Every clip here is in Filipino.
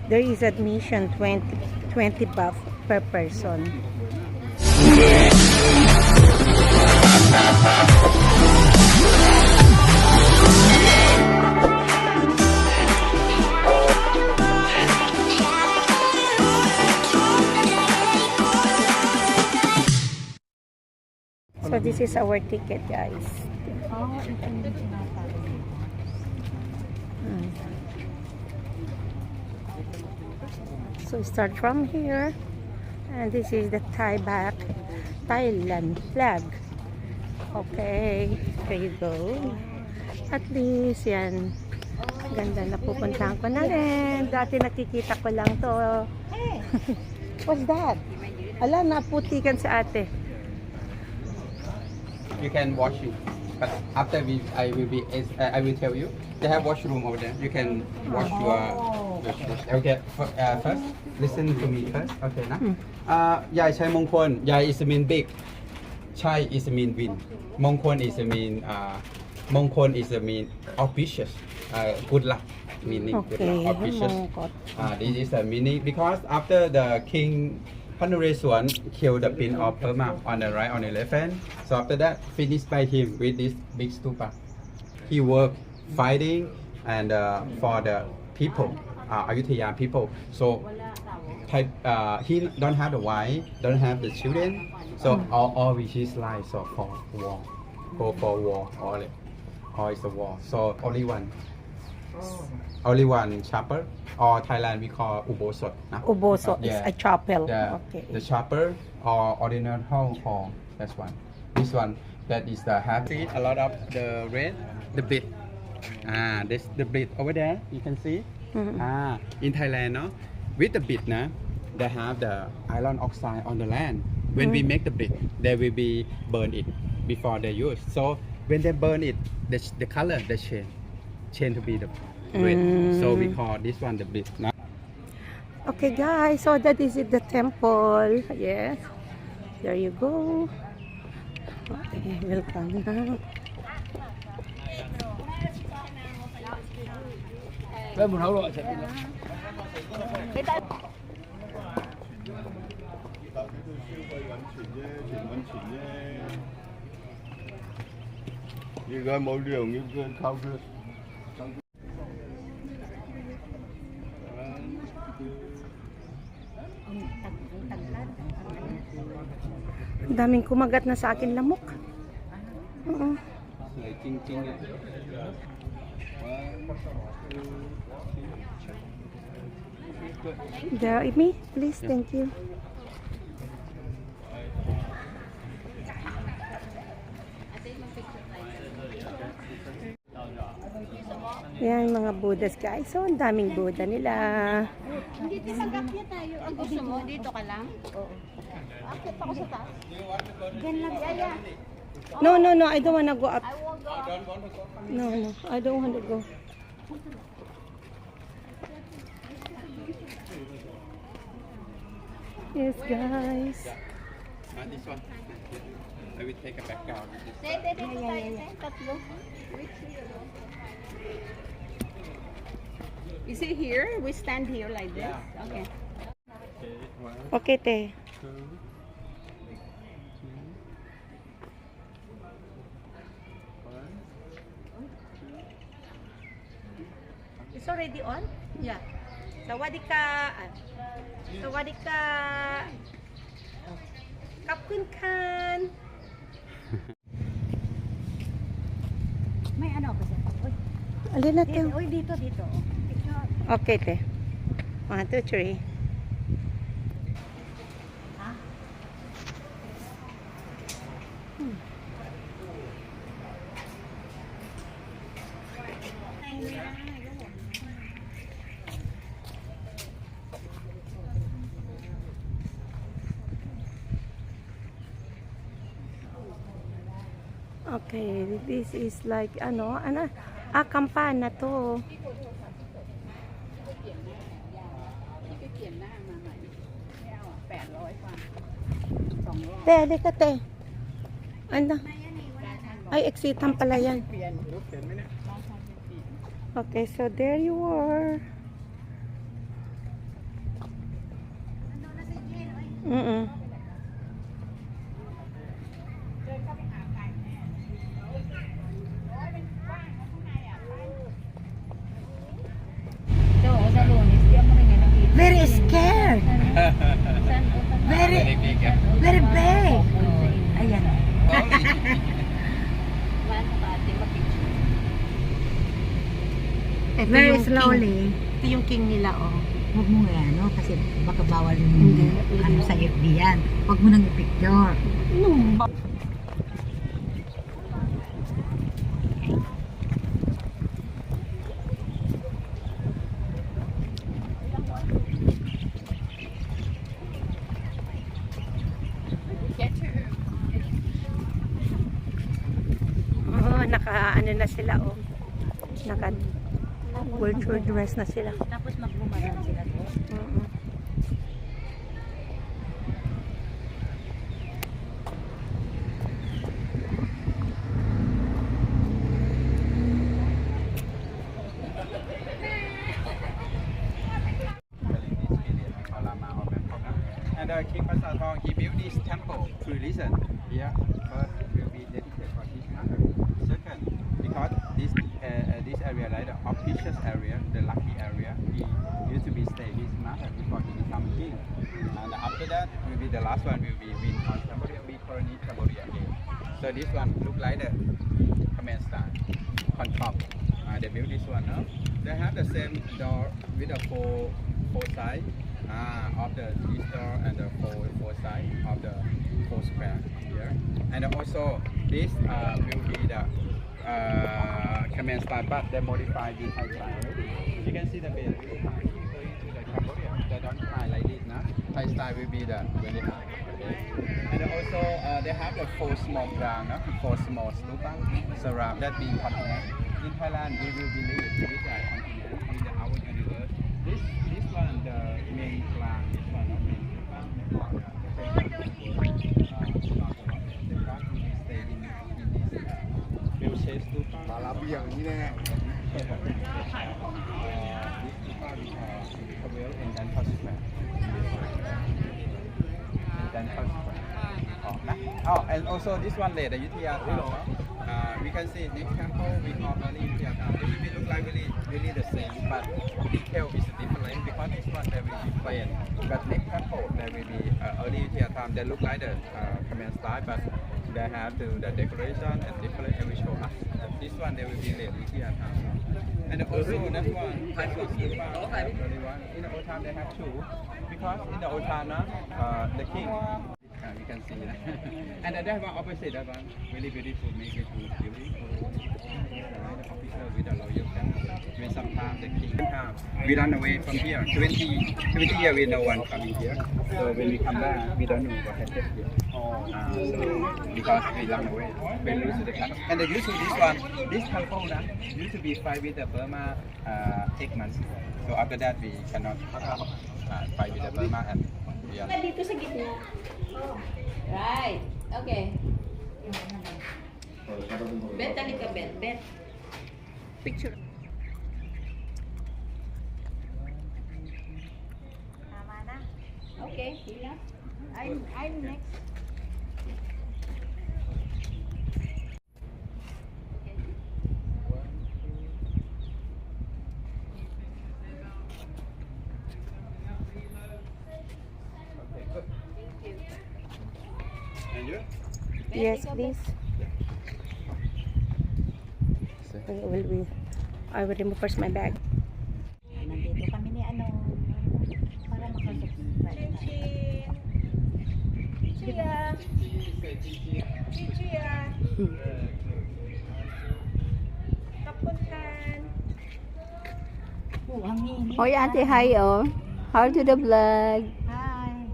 There is admission 20 baht per person. So this is our ticket, guys. So start from here, and this is the Thailand flag. Okay, there you go. At least yan, ganda na, pupuntahan ko na rin. Dati nakikita ko lang to. What's that? Ala, naputikan sa ate. You can wash it, but after I will tell you. They have washroom over there. You can wash your shoes. Okay, first listen to me first. Okay, na. Yai Chai Mongkon. Yai is mean big. Chai is mean win. Mongkon is mean Mongkon is mean auspicious. Good luck meaning. Okay, good luck, auspicious. Mongkot. This is the meaning because after the king Panuresuan killed the pin of Burma on the right, on the left hand. So after that, finished by him with this big stupa. He worked fighting and for the people, Ayutthaya people. So he don't have the wife, don't have the children. So all with his life, so for war, go for war, all is the war. So only one chapel, or Thailand we call Ubosot. Ubosot is a chapel. Okay. The chapel or ordinary hall. That's one. This one, that is the happy. A lot of the red, the bit. This the bit over there. You can see. In Thailand, no, with the bit, they have the iron oxide on the land. When we make the bit, they will be burn it before they use. So when they burn it, the color they change to be the red. So we call this one the bit. Okay, guys, so that is it, the temple. Yes, there you go. Okay, welcome na. Như cái mẫu điều như cái thao rước. Ang daming kumagat na sa akin lamok. There, me, please, thank you. Yan mga Buddhas, guys. So, ang daming Buddha nila. Dito sa gapya tayo. Ang gusto mo, dito ka lang? Oo. Akit ako sa taas. Gan lang, Yaya. No, I don't wanna go up. No, I don't want to go. Yes, guys. This one. I will take a background. Dito tayo, tatlo. Is it here? We stand here like this? Okay. Okay, te. It's already on? Yeah. Sawadika. Sawadika. Kapkun kan. May ano ba siya? Uy, Alin na te? uy, dito. Picture. Okay, te. 1, 2, 3. Okay, this is like kampana to. เปลี่ยนหน้ามาใหม่ไม่เอา800 กว่า 200 Te, halika te. Ano? Ay, exitan pala yan. Okay, so there you are. Mm-mm. Ito, sa Lunes, di ako rin nakita. Very scared. Very, big. very big. Ayan. Very slowly. Ito yung king nila, oh. Huwag mo nga, no? Kasi baka bawal yung ano sa FB yan. Huwag mo nang i-picture. Oh, ano na sila, oh. Naka culture dress na sila. Tapos magbumalan sila to. Mm-mm. And King Pasatong, he built this temple to listen. Here, first will be dedicated for his mother. Second, because this area, like the auspicious area, the lucky area, he used to be stay his mother before he become king. And after that, will be the last one will be win on Cambodia, we colony Cambodia again. So this one look like the command style on top. They built this one up. They have the same door with the four sides. Of the this door and the four side of the four square here, and also this will be the command style, but they modify this Thai style already. You can see the bed really high. Going to the Cambodia, they don't high like this, nah. Thai style will be the really high. Okay. And also they have the four small ground, four small stupa surround that being continent. In Thailand, we will believe with the continent, with the our universe. This one, the main plan, this one, not main plan. The crowd will be staying in this wheelchair stupa. Malabiang như nè. This stupa we Kawil in Dantas Square. In Dantas Square. Oh, and also this one later, Yuthaya Town. We can see next temple we call only Yuthaya Town. It will look like really the same, but detail is different because this one there will be plain. But next temple there will be early Yuthaya Town. They look like the command style, but they have the decoration and different every show us. This one there will be late Yuthaya Town. And also that one, this one stupa, only one. In the old time they have two, because in the old time the king. You can see that. And that one opposite, that one really beautiful, make it beautiful. The officer with the loyal family. When sometimes the king we run away from here. 20 years we no one coming here. So when we come back, we don't know what happened here. So because we run away, we lose the temple. And the usually this temple used to be fight with the Burma 8 months. So after that we cannot fight with the Burma and we are. Dito sa gitna. Right. Okay. Bet, talik ka, bet. Bet. Picture. Tama na. Okay, hila. I'm next. And you? Yes, please. I will remove first my bag. Nandito kami ni ano, para makasubscribe. Chichia. Kapuntan. Oh, ang init. Hoy, ate, hi, oh. How to the vlog? Hi.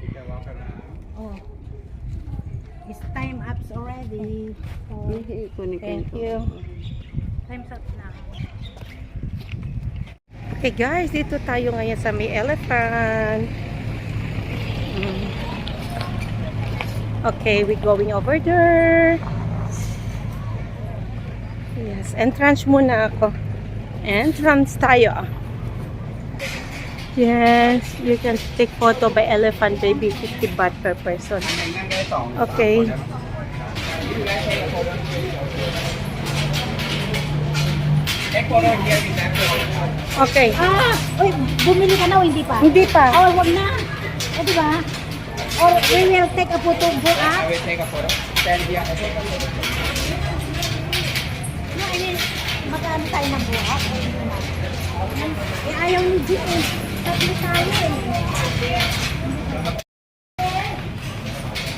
You can walk around. Oh. It's time up already. Oh, Thank you. time's up na. Okay guys, dito tayo ngayon sa may elephant. Okay, we're going over there. Yes, entrance muna ako. Entrance tayo. Yes, you can take photo by elephant baby, 50 baht per person. Okay. Okay. Uy, bumili ka na o hindi pa? Hindi pa. Oh, wag na. O, di ba? Or we will take a photo for us. I will take a photo. Stand here. No, I mean, magkano tayo ng buhat? O, hindi na. Eh, ayaw ni G eh. Tatlo tayo eh.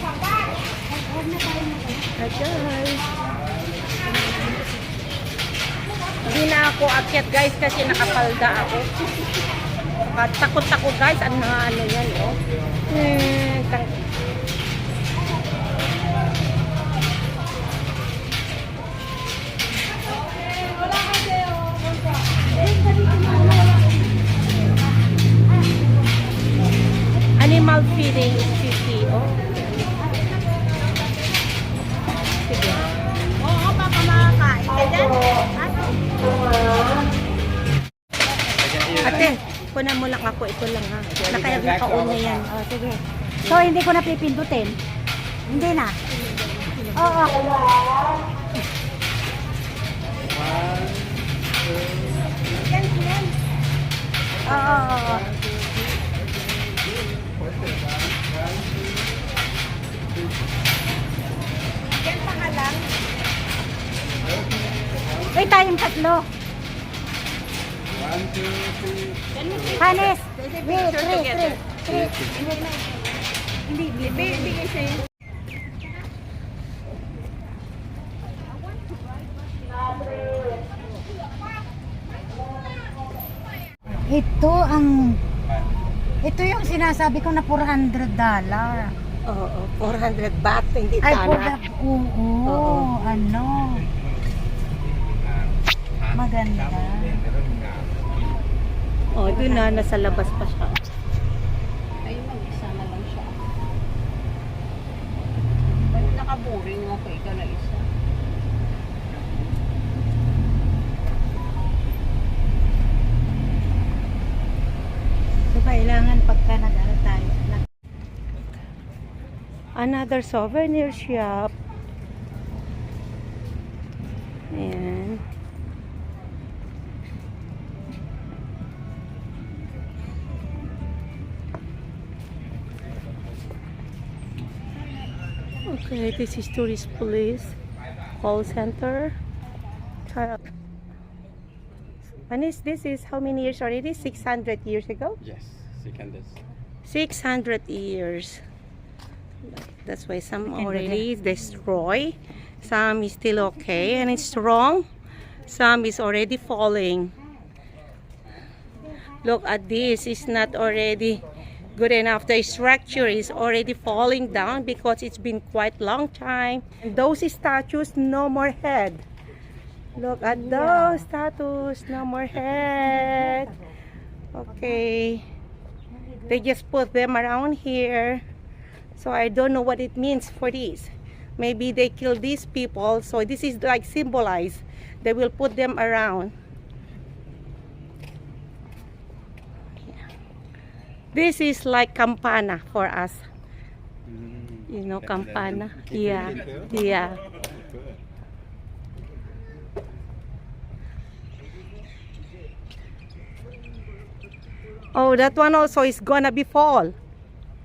Huwag na tayo na tayo. Okay. Hindi na ako akyat guys kasi nakapalda ako. Takot ako guys. Ano yan oh. Animal feeding is 50. Oh. Sige. Oo, baka makakain ka dyan. Ate, kunan mo lang ako. Ito lang ha. Nakauna yan. Oh, sige. So, hindi ko na pipindutin? Hindi na? Oo. Yan, yan. Oo. Yan pa ka lang. Wait, tayong tatlo. 1, 2, 3. Hanes! Three. Hindi, bigay sa'yo. Ito yung sinasabi ko na $400. Oo, 400 baht. Hindi Ay, tana. oo, ano. Maganda. Oh, doon na. Nasa labas pa siya. Ayun, mag-isa na lang siya. Ba't nakaboring okay ka na isa? So, kailangan pagka nag-ano tayo. Another souvenir shop. Ayan. Okay, this is tourist police call center. And this is how many years already? 600 years ago? Yes, second. 600 years. That's why some already destroyed. Some is still okay and it's strong. Some is already falling. Look at this. It's not already good enough. The structure is already falling down because it's been quite long time. And those statues, no more head. Look at those statues, no more head. Okay. They just put them around here. So I don't know what it means for this. Maybe they killed these people. So this is like symbolized. They will put them around. This is like campana for us. You know, campana. Yeah. Yeah. Oh, that one also is gonna be fall.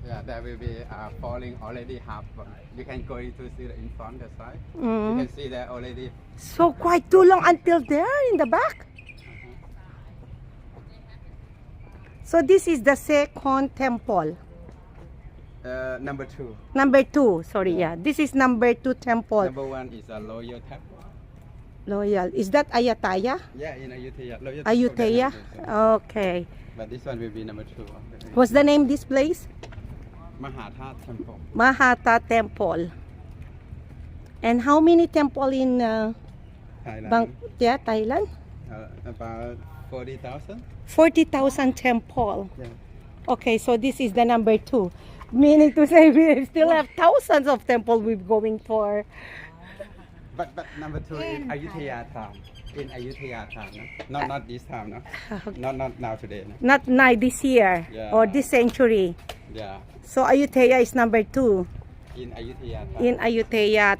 Yeah, that will be falling already half. You can go to see in front the side. Mm. You can see that already. So quite too long until there in the back. So this is the second temple. Number 2. Number 2, sorry, yeah. This is number 2 temple. Number 1 is a loyal temple. Loyal. Is that Ayutthaya? Yeah, in Ayutthaya. Loyal Ayutthaya? temple. Okay. But this one will be number 2. What's the name of this place? Mahathat temple. Mahata Temple. And how many temple in Thailand. Thailand? About 40,000. 40,000 temple. Yeah. Okay, so this is the number 2. Meaning to say we still have thousands of temple we're going for. But number two in Ayutthaya town. In Ayutthaya town, no? Not this town, no? Not now today, no? Not this year Yeah. or this century. Yeah. So Ayutthaya is number 2 In Ayutthaya town. in Ayutthaya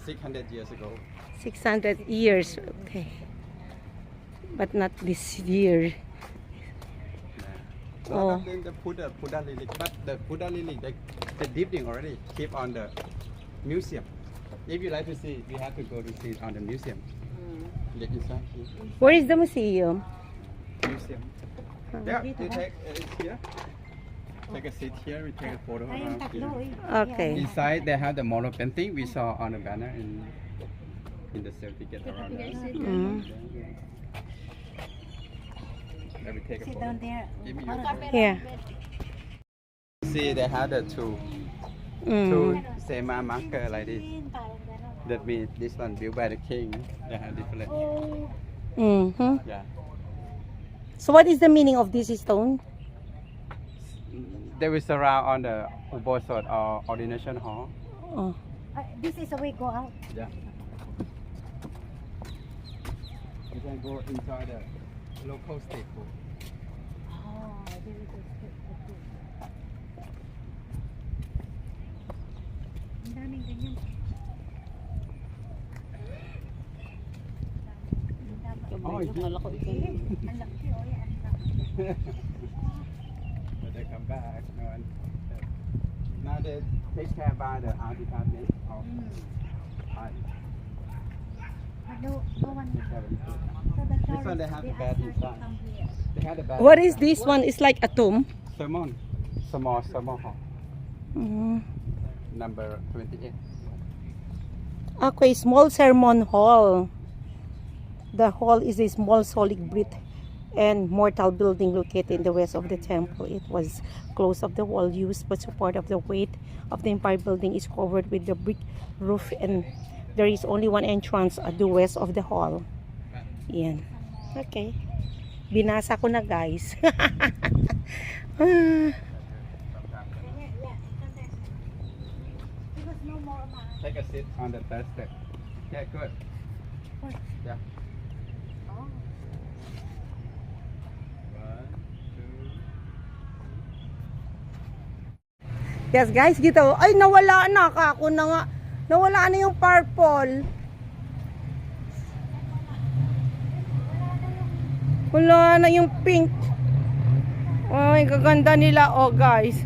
600 years ago. 600 years. Okay. But not this year. Yeah. Oh. Not in the Buddha lily, but the Buddha lily, the dipping already keep on the museum. If you like to see, we have to go to see on the museum. Look inside here. Where is the museum? Museum. Yeah, you take it's here. Take a seat here. We take a photo around here. Okay. Inside they have the model painting we saw on the banner in the certificate around there. Mm. Let me take a Sit photo. down there. Give me your phone. Here. See, they have the two Mm. Sema marker like this. That means this one built by the king. They have different. Mhm. Yeah. So what is the meaning of this stone? They will surround on the Ubosot or ordination hall. Oh. This is a way go out. Yeah. You can go enjoy the local street food. Oh, there is a step. Ang daming ganyan. Oh, it's Kala ko ikaw. Ang laki, oh, yan. Ang laki. But they come back. No, and, now they take care by the art department of art. But no one. It's very good. So the This one they have the bed inside. They have the bed. What is this one? It's like a tomb. Sermon. Small hall. Mm. Number 28. Okay, small sermon hall. The hall is a small solid brick and mortar building located in the west of the temple. It was closed of the wall used but support of the weight of the entire building is covered with the brick roof and there is only one entrance at the west of the hall. Yan. Okay. Binasa ko na guys. Take a seat on the third step. Yeah, good. Yeah. One, two. Yes guys, dito. Ay, nawala na. Ako na nga. Nawala na yung purple. Wala na yung pink. Ay, gaganda nila. Oh, guys.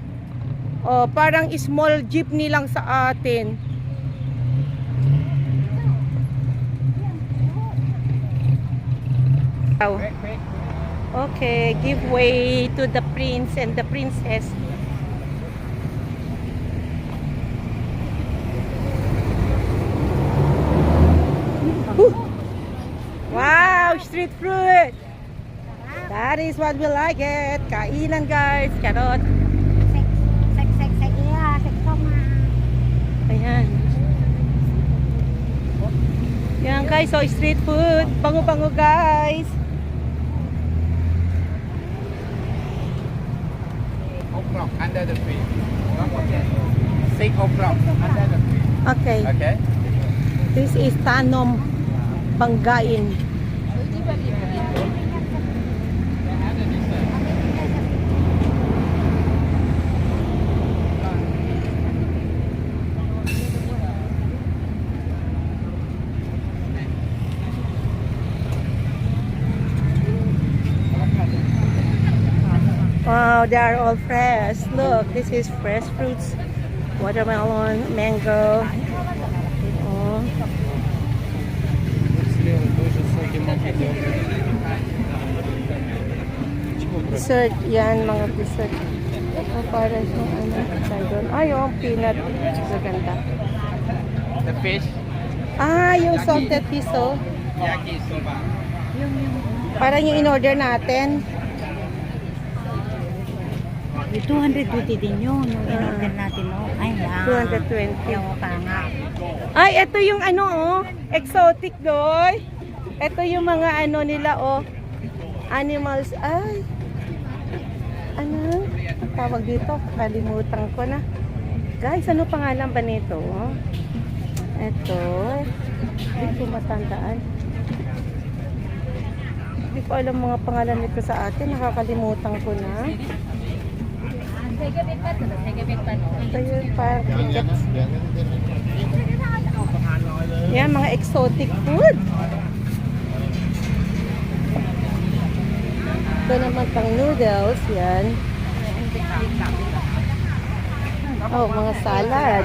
Oh, parang small jeepney lang sa atin. Oh. Quick, quick. Okay, give way to the prince and the princess. Whew. Wow, street fruit. That is what we like it. Kainan guys, karot. Sek. Yeah, sek ma. Ayan. Yan guys, so street food. Bango-bango guys. O'clock under the tree. Don't forget. 6 o'clock under the tree. Okay, Okay? this is Tanom Banggain. Wow, they are all fresh. Look, this is fresh fruits. Watermelon, mango. Oh. Dessert, yan mga dessert. Oh, para yung ano, doon. Ay, yung peanut. Maganda. The fish. Ah, yung salted fish, oh. Yakisoba. Parang yung in-order natin. May 220 din yun. Yung in-order natin, no? Ay, wow. 220. Yung panga. Ay, ito yung ano, oh. Exotic, doy. Ito yung mga ano nila, oh. Animals. Ay. Ano? Ang tawag dito? Kalimutan ko na. Guys, ano pangalan ba nito? Oh? Ito. Hindi ko matandaan. Hindi ko alam mga pangalan nito sa atin. Nakakalimutan ko na. Ito yung parang tickets. Yan, mga exotic food. Ito naman pang noodles. Yan. Oh, mga salad.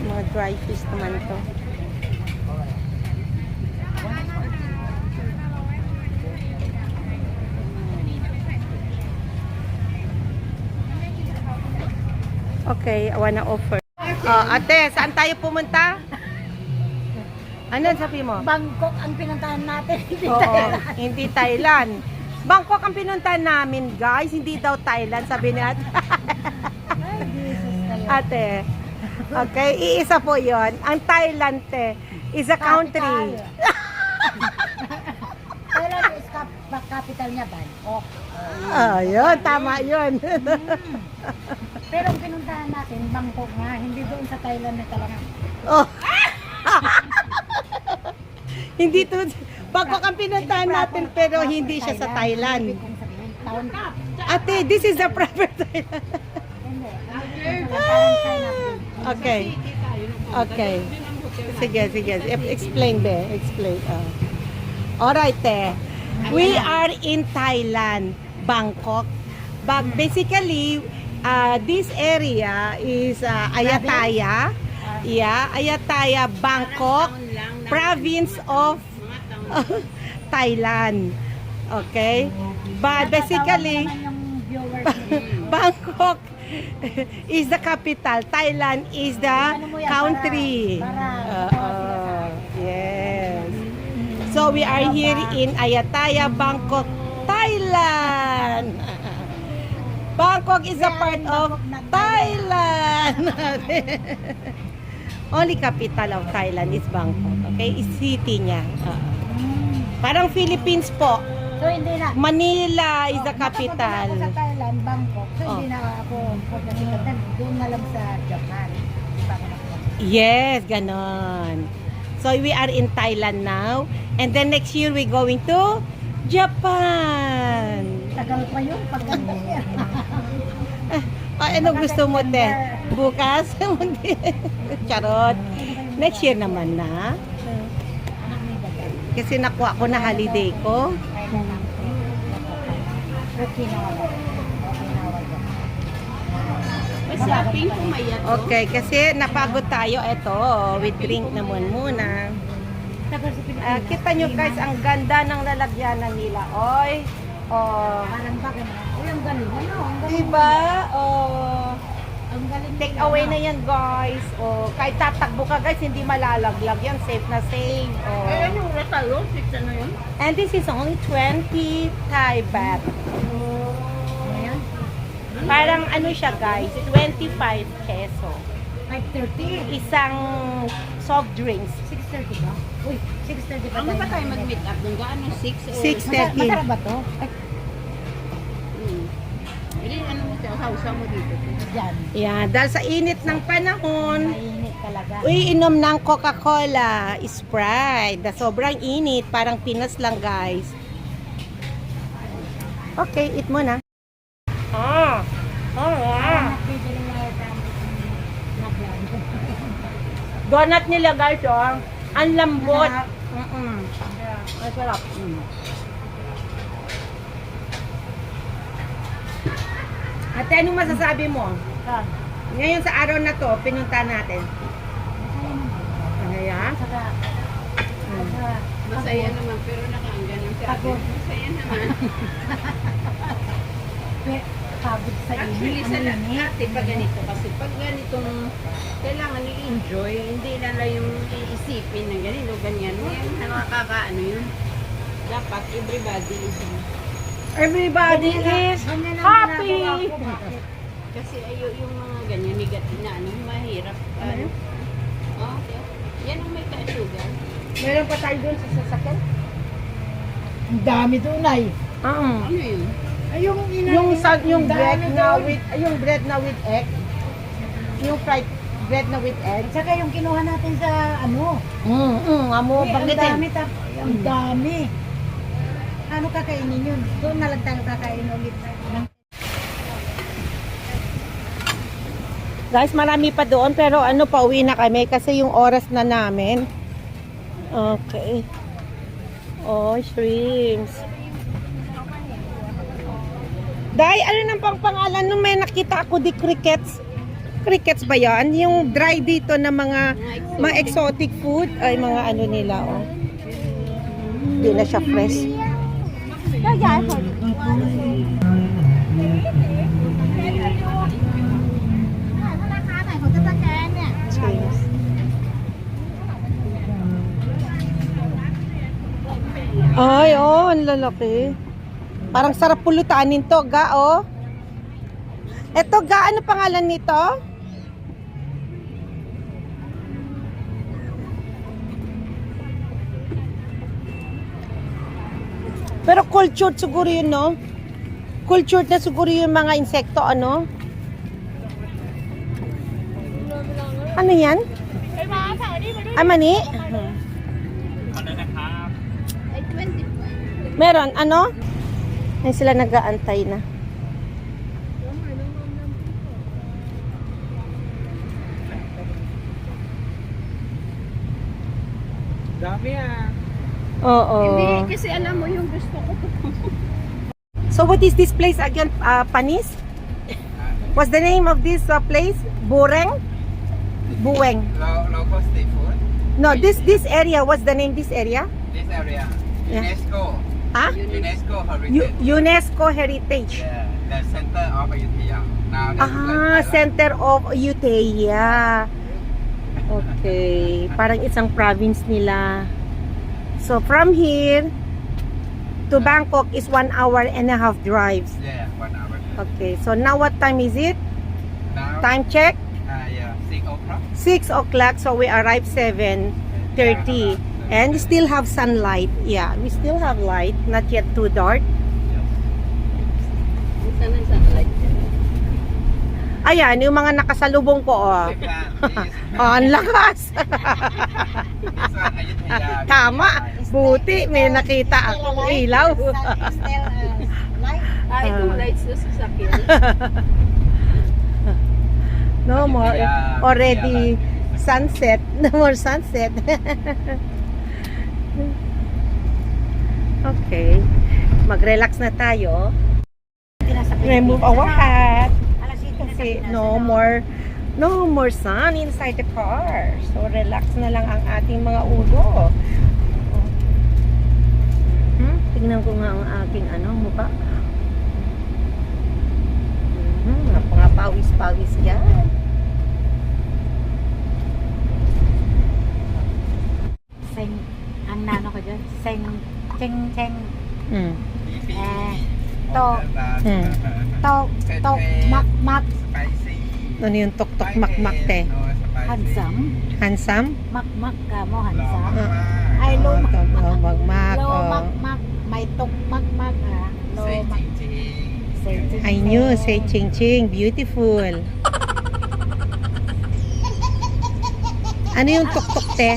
Mga dry fish naman to. Okay, I wanna offer. Ate, saan tayo pumunta? Ano sabi mo? Bangkok ang pinuntahan natin. Oo, hindi Thailand. Bangkok ang pinuntahan namin, guys. Hindi daw Thailand, sabi ni ate. Ate, okay, iisa po yon. Ang Thailand, te, is a country. Thailand is capital niya, Bangkok. Yun, tama yun. Pero ang pinuntahan natin, Bangkok nga, hindi doon sa Thailand na talaga. Oh. Hindi to, Bangkok ang pinuntahan natin, pero hindi siya sa Thailand. Ibig kong sabihin, town ka. Ate, this is the proper Thailand. Hindi. Ang pinuntahan China. Okay. Okay. Sige, sige. Explain be. Explain. Alright, te. We are in Thailand, Bangkok. But basically, this area is Ayatthaya. Yeah, Ayatthaya, Bangkok, province of Thailand. Okay? But basically, Yung viewers niya. Bangkok is the capital. Thailand is the country. Yes. So we are here in Ayatthaya, Bangkok, Thailand. Bangkok is a part of Thailand. Only capital of Thailand is Bangkok. Okay? Is city niya. Parang Philippines po. So hindi na. Manila is the Nakapunta capital. na ako sa Thailand, Bangkok. So Oh. hindi na ako pagkakita. Doon na lang sa Japan. Di ba ako napunta? Yes, ganon. So we are in Thailand now. And then next year we going to Japan. Tagal pa yun pagkakita. Ano gusto mo, te? Bukas? Charot. Next year naman na. Kasi nakuha ko na holiday ko. Okinawa. Masaping pumayat. Okay, kasi napagod tayo. Ito, with drink naman muna. Tagal sa Pilipinas. Kita nyo guys, ang ganda ng lalagyanan nila. Oy. Oh. Parang ba gano'n? Uy, ang galing. Ano? Ang galing. Diba? Oh. Ang galing. Take away na yan guys. Oh, kahit tatakbo ka guys, hindi malalaglag yan. Safe na safe. Oh. Eh, ano oras tayo? 6 ano yun? And this is only 20 Thai baht. Ayan. Parang ano siya guys, 25 peso. 5:30. Isang soft drinks. 6:30 ba? Uy, 6:30 pa Ano ba tayo mag-meet up? Nung gaano? 6 or... 6:30. Masarap ba to? Ay, Hindi, ano mo siya? Hausa mo dito. dyan. Yeah, dahil sa init ng panahon, Mainit talaga. uy, inom ng Coca-Cola, Sprite. Na sobrang init, parang Pinas lang guys. Okay, eat mo na. Oh, yeah. Bibili na yung naglan. Donut nila guys, oh. Ang lambot. Ang sarap. Ate, anong masasabi mo? Ngayon sa araw na to, pinunta natin. Ano yan? Saka, Masaya naman, pero nakaanggan ng Pagod. Masaya naman. pagod sa Actually, init. sa Ang init. lahat, pag ganito, kasi pag ganitong kailangan i-enjoy, hindi lang yung iisipin na ganito, ganyan. Yan, nakakaano yun. Dapat everybody is Everybody is Ganyan ang happy. ginagawa ko. Bakit? kasi yung mga ganyan, negative na ano, mahirap. Ano? Oh, okay. Yan ang may ka-sugar. Meron pa tayo dun sa sasakyan? Ang dami tunay. Oo. Ano yun? Ay, yung Yung bread na with egg. Yung fried bread na with egg. At saka yung kinuha natin sa ano. Amo, Ang banggitin. dami, ang dami. Ano kakainin yun? Doon na lang tayo kakain ulit. Guys, marami pa doon pero ano, pauwi na kami kasi yung oras na namin. Okay. Oh, shrimps. Day, ano nang pangalan nung may nakita ako di crickets? Crickets ba yan? Yung dry dito na mga exotic food. Ay, mga ano nila, oh. Hindi na siya fresh. Shrimps. Ay, oh, ang lalaki. Parang sarap pulutanin to, ga, oh. Eto, ga, ano pangalan nito? Pero cultured siguro yun, no? Cultured na siguro yung mga insekto, ano? Ano yan? Ay, mani? Meron, ano? Ay, sila nag-aantay na. Dami Oo. Hindi, kasi alam mo yung gusto ko. So what is this place again, Panis? What's the name of this place? Bureng? Buweng. Local street food. No, this area, what's the name this area? This area. Yeah. UNESCO. Ah? UNESCO Heritage. UNESCO Heritage. Yeah, the center of Ayutthaya. Now that's Ah, Center of Ayutthaya. Okay, parang isang province nila. So from here to Bangkok is 1 hour and a half drives. Yeah, 1 hour. Okay, so now what time is it? Now, Time check? yeah, 6 o'clock. 6 o'clock, so we arrive 7:30 and still have sunlight. Yeah, we still have light, not yet too dark. Sana sa light. Ayan, yung mga nakasalubong ko, oh. Oh, ang lakas. This one, Ayutthaya. Tama, buti may nakita akong ilaw. Ah, itong lights na sasakyan. No more, already sunset. No more sunset. Okay, mag-relax na tayo. Remove our hat. Kasi no more sun inside the car. So relax na lang ang ating mga ulo. Tingnan ko nga ang aking mukha. Mga pawis-pawis yan. Seng, ang nano ko dyan, seng, cheng, cheng, tok, tok, tok, mak, mak, Spicy. Ano yung tok-tok mak-mak te? hansam, Handsome? mak, mak ka mo, hansam. Lama. Ay, lo, mak, Oh, mak-mak. lo, Oh. mak, mak, may tok, mak, mak, lo, Say mak, ching ching. say, ching, I knew, say ching ching, beautiful. Ano yung tok-tok te?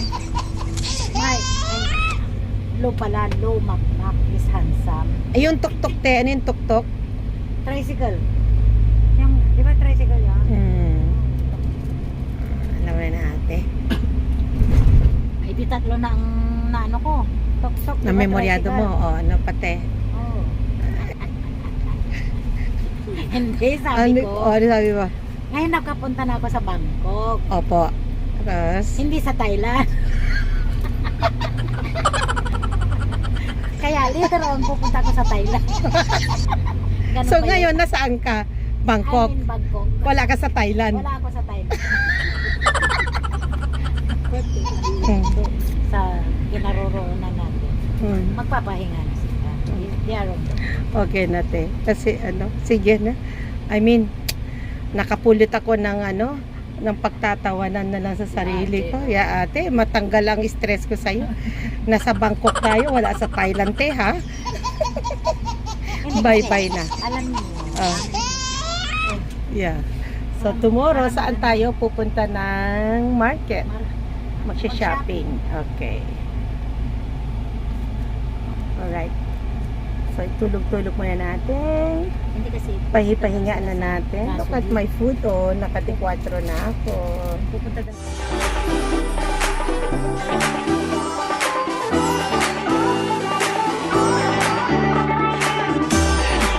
may, lo pala, lo, mak, mak, is handsome. Ay, yung tok-tok te, ano yung tok-tok? Tricycle. Yung, di ba tricycle yan? Alam na ate. Ay, di tatlo na ang naano ko. Tok-tok. di Na ba, memoryado mo, tricycle? oh, ano pate? Oo. Hindi, sabi ko. Ano sabi mo? Ngayon nakapunta na ako sa Bangkok. Opo. Tapos, Hindi sa Thailand. Kaya later on pupunta ako sa Thailand. Ganun so pa yun. ngayon, nasaan ka? Bangkok? I'm in Bangkok. Wala ka sa Thailand? Wala ako sa Thailand. Hmm. Sa kinaroroonan natin. Hmm. Magpapahinga na sila. They are okay. Okay na te. Kasi sige na. I mean, nakapulot ako ng ng pagtatawanan na lang sa sarili ko. Ya ate, matanggal ang stress ko sa'yo. Nasa Bangkok tayo, wala sa Thailand te ha. Hindi, bye-bye na. Alam niyo. Oh. Yeah. So tomorrow, saan tayo pupunta ng market? Magsha-shopping. Okay. Alright. So itulog-tulog muna natin. Hindi kasi Pahipahinga na natin. Look at my food, oh. Nakati-4 na ako. pupunta doon.